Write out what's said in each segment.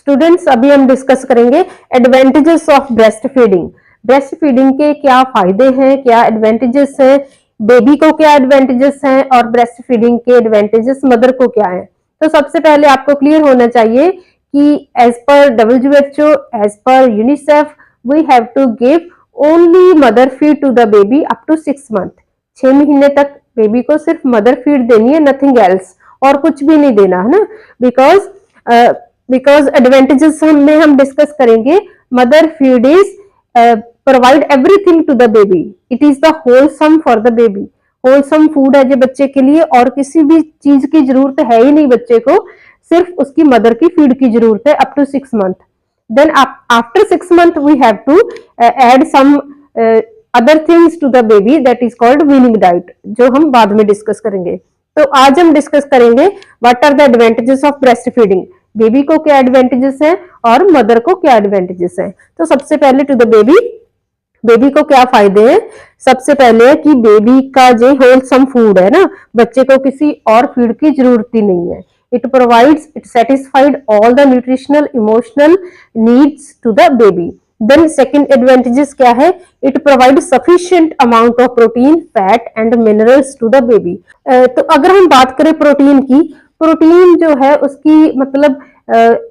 Students अभी हम discuss करेंगे advantages of breast feeding. Breast feeding के क्या फायदे हैं, क्या एडवांटेजेस हैं, बेबी को क्या एडवांटेजेस हैं और ब्रेस्ट फीडिंग के एडवांटेजेस मदर को क्या है। तो सबसे पहले आपको क्लियर होना चाहिए कि as per WHO, as per UNICEF, we have to give only mother feed to the baby up to 6 month. 6 महीने तक बेबी को सिर्फ मदर फीड देनी है, नथिंग एल्स, और कुछ भी नहीं देना है ना। बिकॉज एडवांटेजेस में हम डिस्कस करेंगे। Mother feed is provide everything to the baby, it is the wholesome for the baby. Wholesome food है जो बच्चे के लिए, और किसी भी चीज की जरूरत है ही नहीं बच्चे को, सिर्फ उसकी मदर की फीड की जरूरत है up to 6 month. Then after 6 month we have to add some other things to the baby, that is called weaning diet, जो हम बाद में डिस्कस करेंगे। तो आज हम डिस्कस करेंगे what are the advantages of breast feeding. Baby को क्या एडवांटेजेस हैं और मदर को क्या एडवांटेजेस हैं। तो सबसे पहले टू द बेबी, बेबी को क्या फायदे हैं। सबसे पहले कि बेबी का जो होलसम फूड है ना, बच्चे को किसी और फीड की जरूरत ही नहीं है। It provides, it satisfied all the nutritional emotional needs to the baby. Then second advantages क्या है, it provide sufficient amount of protein, fat and minerals to the baby. तो अगर हम बात करें प्रोटीन की, प्रोटीन जो है उसकी मतलब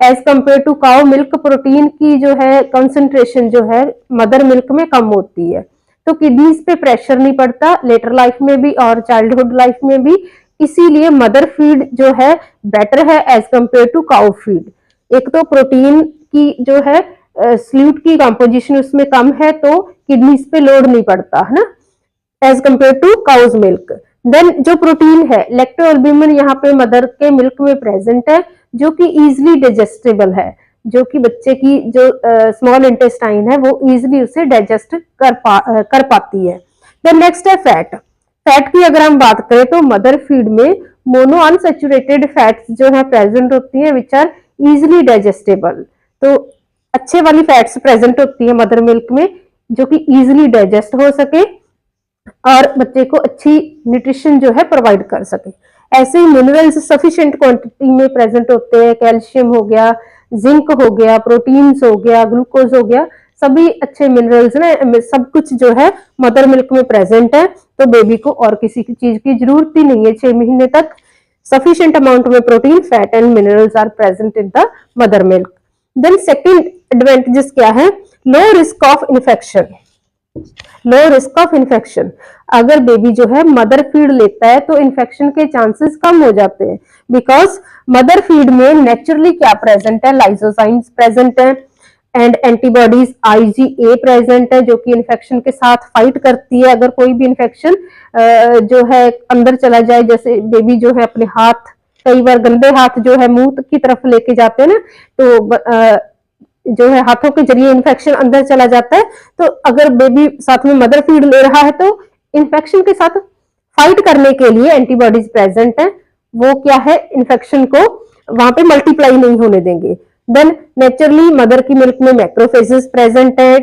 as compare to cow milk, protein की जो है कंसंट्रेशन जो है मदर मिल्क में कम होती है। तो किडनीज पे प्रेशर नहीं पड़ता लेटर लाइफ में भी और चाइल्डहुड लाइफ में भी, इसीलिए मदर फीड जो है बेटर है as compare to cow feed. एक तो प्रोटीन की जो है स्ल्यूट की कंपोजिशन उसमें कम है, तो किडनीज पे लोड नहीं पड़ता है ना, as compare to cow's milk. Then जो प्रोटीन है, लैक्टोअल्बुमिन यहाँ पे मदर के मिल्क में प्रेजेंट है, जो कि इजिली डाइजेस्टेबल है, जो कि बच्चे की जो स्मॉल इंटेस्टाइन है वो इजिली उसे डाइजेस्ट कर पाती है। देन नेक्स्ट है फैट। फैट की अगर हम बात करें तो मदर फीड में मोनो अनसैचुरेटेड फैट्स जो है प्रेजेंट होती है, विच आर इजिली डाइजेस्टेबल। तो अच्छे वाली फैट्स प्रेजेंट होती है मदर मिल्क में, जो कि इजिली डाइजेस्ट हो सके और बच्चे को अच्छी न्यूट्रिशन जो है प्रोवाइड कर सके। ऐसे ही मिनरल्स सफिशिएंट क्वांटिटी में प्रेजेंट होते हैं, कैल्शियम हो गया, जिंक हो गया, प्रोटीन्स हो गया, ग्लूकोज हो गया, सभी अच्छे मिनरल्स ना सब कुछ जो है मदर मिल्क में प्रेजेंट है। तो बेबी को और किसी की चीज की जरूरत ही नहीं है 6 महीने तक। सफिशिएंट अमाउंट में protein, fat and minerals are present in the mother milk. Then second advantages क्या है, low risk of infection. Low risk of infection, अगर बेबी जो है मदर फीड लेता है तो इन्फेक्शन के चांसेस कम हो जाते हैं, बिकॉज मदर फीड में नेचुरली क्या प्रेजेंट है, लाइसोजाइम्स प्रेजेंट है एंड एंटीबॉडीज IgA प्रेजेंट है, जो कि इन्फेक्शन के साथ फाइट करती है। अगर कोई भी इन्फेक्शन जो है अंदर चला जाए, जैसे बेबी जो है अपने हाथ, कई बार गंदे हाथ जो है मुंह की तरफ लेके जाते हैं ना, तो जो है हाथों के जरिए इन्फेक्शन अंदर चला जाता है। तो अगर बेबी साथ में मदर फीड ले रहा है तो इन्फेक्शन के साथ फाइट करने के लिए एंटीबॉडीज प्रेजेंट है, वो क्या है इन्फेक्शन को वहां पे मल्टीप्लाई नहीं होने देंगे। देन नेचुरली मदर की मिल्क में मैक्रोफेजेस प्रेजेंट है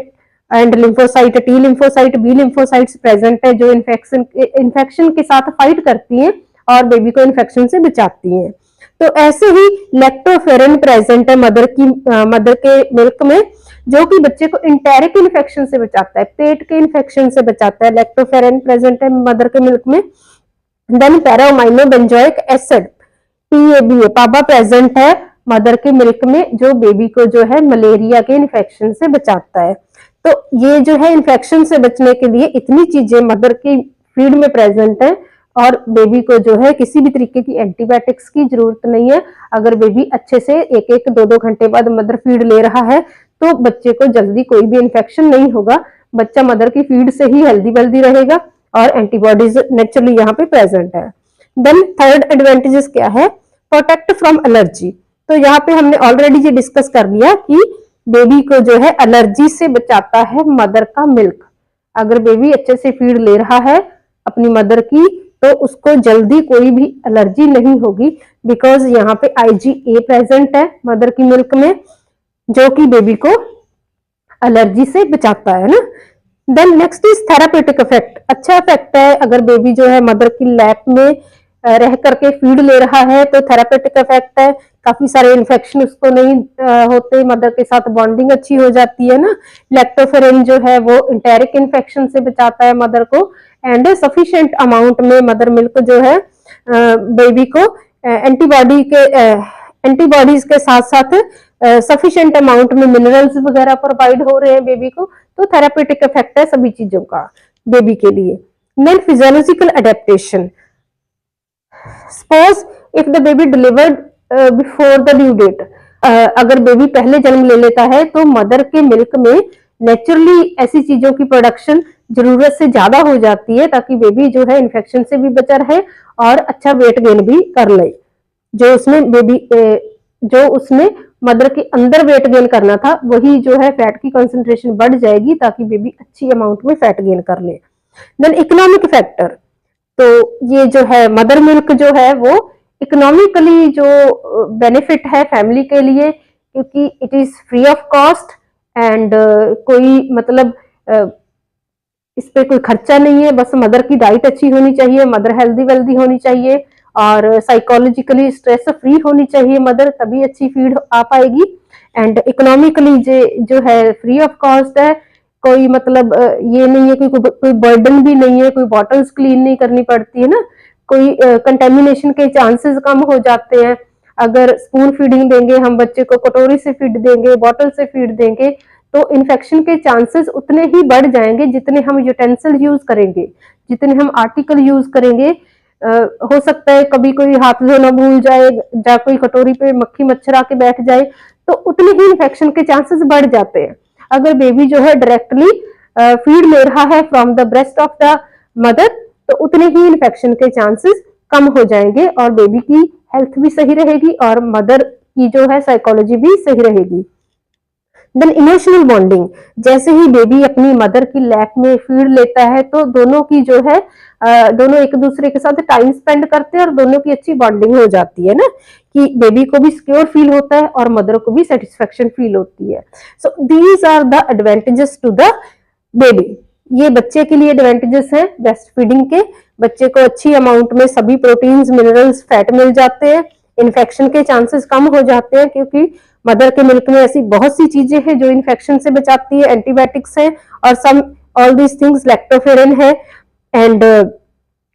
and lymphocyte, T lymphocyte, B lymphocytes present है, जो इन्फेक्शन के साथ फाइट करती हैं और बेबी को इन्फेक्शन से बचाती हैं। तो ऐसे ही लैक्टोफेरेन प्रेजेंट है मदर के मिल्क में, जो कि बच्चे को इंटेरिक इन्फेक्शन से बचाता है, पेट के इन्फेक्शन से बचाता है। लैक्टोफेरेन प्रेजेंट है मदर के मिल्क में। Then para-amino benzoic acid, PABA, PABA present है मदर के मिल्क में, जो बेबी को जो है मलेरिया के इन्फेक्शन से बचाता है। तो ये जो है इन्फेक्शन से बचने के लिए इतनी चीजें मदर की फीड में प्रेजेंट है, और बेबी को जो है किसी भी तरीके की एंटीबायोटिक्स की जरूरत नहीं है। अगर बेबी अच्छे से 1-1, 2-2 घंटे बाद मदर फीड ले रहा है तो बच्चे को जल्दी कोई भी इन्फेक्शन नहीं होगा, बच्चा मदर की फीड से ही हेल्दी वेल्दी रहेगा और एंटीबॉडीज नेचुरली यहाँ पे प्रेजेंट है। देन थर्ड एडवांटेजेस क्या है, प्रोटेक्ट फ्रॉम एलर्जी। तो यहाँ पे हमने ऑलरेडी ये डिस्कस कर लिया कि बेबी को जो है एलर्जी से बचाता है मदर का मिल्क। अगर बेबी अच्छे से फीड ले रहा है अपनी मदर की, तो उसको जल्दी कोई भी एलर्जी नहीं होगी, बिकॉज यहाँ पे IgA प्रेजेंट है मदर की मिल्क में, जो कि बेबी को एलर्जी से बचाता है ना। Then next is therapeutic effect. अच्छा इफेक्ट है अगर बेबी जो है मदर की लैप में रह करके फीड ले रहा है तो थेरापेटिक इफेक्ट है, काफी सारे इन्फेक्शन उसको नहीं होते, मदर के साथ बॉन्डिंग अच्छी हो जाती है ना। लैक्टोफेरेन जो है वो इंटेरिक इन्फेक्शन से बचाता है मदर को, एंड सफिशिएंट अमाउंट में मदर मिल्क जो है बेबी को एंटीबॉडीज के साथ साथ सफिशिएंट अमाउंट में मिनरल्स वगैरह प्रोवाइड हो रहे हैं बेबी को, तो थेरापेटिक इफेक्ट है सभी चीजों का बेबी के लिए। Then physiological adaptation, suppose if the baby delivered before the due date, अगर बेबी पहले जन्म ले लेता है तो मदर के मिल्क में नेचुरली ऐसी चीजों की प्रोडक्शन जरूरत से ज्यादा हो जाती है ताकि बेबी जो है इन्फेक्शन से भी बचा रहे और अच्छा वेट गेन भी कर ले। जो उसने मदर के अंदर वेट गेन करना था वही जो है फैट की कंसंट्रेशन बढ़ जाएगी ताकि बेबी अच्छी अमाउंट में फैट गेन कर ले। देन इकोनॉमिक फैक्टर, तो ये जो है मदर मिल्क जो है वो इकोनॉमिकली जो बेनिफिट है फैमिली के लिए, क्योंकि it is free of cost and कोई मतलब इस पे कोई खर्चा नहीं है, बस मदर की डाइट अच्छी होनी चाहिए, मदर हेल्दी वेल्दी होनी चाहिए और साइकोलॉजिकली स्ट्रेस फ्री होनी चाहिए मदर, तभी अच्छी फीड आ पाएगी। एंड इकोनॉमिकली जो है फ्री ऑफ कॉस्ट है, कोई मतलब ये नहीं है कि कोई बर्डन भी नहीं है, कोई बॉटल्स क्लीन नहीं करनी पड़ती है ना, कोई कंटेमिनेशन के चांसेस कम हो जाते हैं। अगर स्पून फीडिंग देंगे हम बच्चे को, कटोरी से फीड देंगे, बॉटल से फीड देंगे, तो इन्फेक्शन के चांसेस उतने ही बढ़ जाएंगे जितने हम यूटेंसिल यूज करेंगे, जितने हम आर्टिकल यूज करेंगे। हो सकता है कभी कोई हाथ धोना भूल जाए या कोई कटोरी पे मक्खी मच्छर आके बैठ जाए, तो उतने ही इन्फेक्शन के चांसेस बढ़ जाते हैं। अगर बेबी जो है डायरेक्टली फीड ले रहा है from the breast of the mother, तो उतने ही इन्फेक्शन के चांसेस कम हो जाएंगे और बेबी की हेल्थ भी सही रहेगी और मदर की जो है साइकोलॉजी भी सही रहेगी। देन इमोशनल बॉन्डिंग, जैसे ही बेबी अपनी मदर की लैप में फीड लेता है तो दोनों की जो है दोनों एक दूसरे के साथ टाइम स्पेंड करते हैं और दोनों की अच्छी बॉन्डिंग हो जाती है ना, कि बेबी को भी सिक्योर फील होता है और मदर को भी सेटिस्फेक्शन फील होती है। So these are the advantages to the baby. ये बच्चे के लिए एडवांटेजेस हैं ब्रेस्ट फीडिंग के, बच्चे को अच्छी अमाउंट में सभी प्रोटीन्स मिनरल्स फैट मिल जाते हैं, इन्फेक्शन के चांसेस कम हो जाते हैं क्योंकि मदर के मिल्क में ऐसी बहुत सी चीजें हैं जो इन्फेक्शन से बचाती है, एंटीबायोटिक्स है और सम ऑल दीज थिंग्स, लैक्टोफेरेन है एंड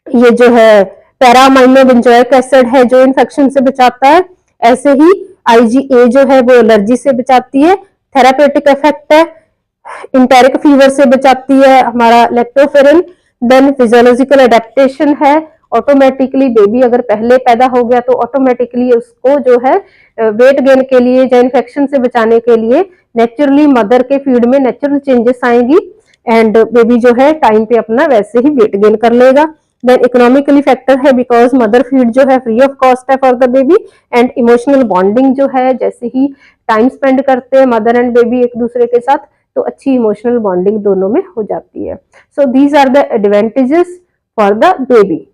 ये जो है पैरा अमाइनो बेंजोइक एसिड है जो इन्फेक्शन से बचाता है। ऐसे ही IgA जो है वो एलर्जी से बचाती है, थेरापेटिक इफेक्ट है, इंटेरिक फीवर से बचाती है हमारा लैक्टोफेरेन। देन फिजियोलॉजिकल एडेप्टेशन है, ऑटोमेटिकली बेबी अगर पहले पैदा हो गया तो ऑटोमेटिकली उसको जो है वेट गेन के लिए या इन्फेक्शन से बचाने के लिए नेचुरली मदर के फीड में नेचुरल चेंजेस आएंगी एंड बेबी जो है टाइम पे अपना वैसे ही वेट गेन कर लेगा। देन इकोनॉमिकली फैक्टर है बिकॉज मदर फीड जो है फ्री ऑफ कॉस्ट है for the baby. And emotional bonding जो है, जैसे ही टाइम स्पेंड करते हैं मदर एंड बेबी एक दूसरे के साथ तो अच्छी इमोशनल बॉन्डिंग दोनों में हो जाती है। So these are the advantages for the baby.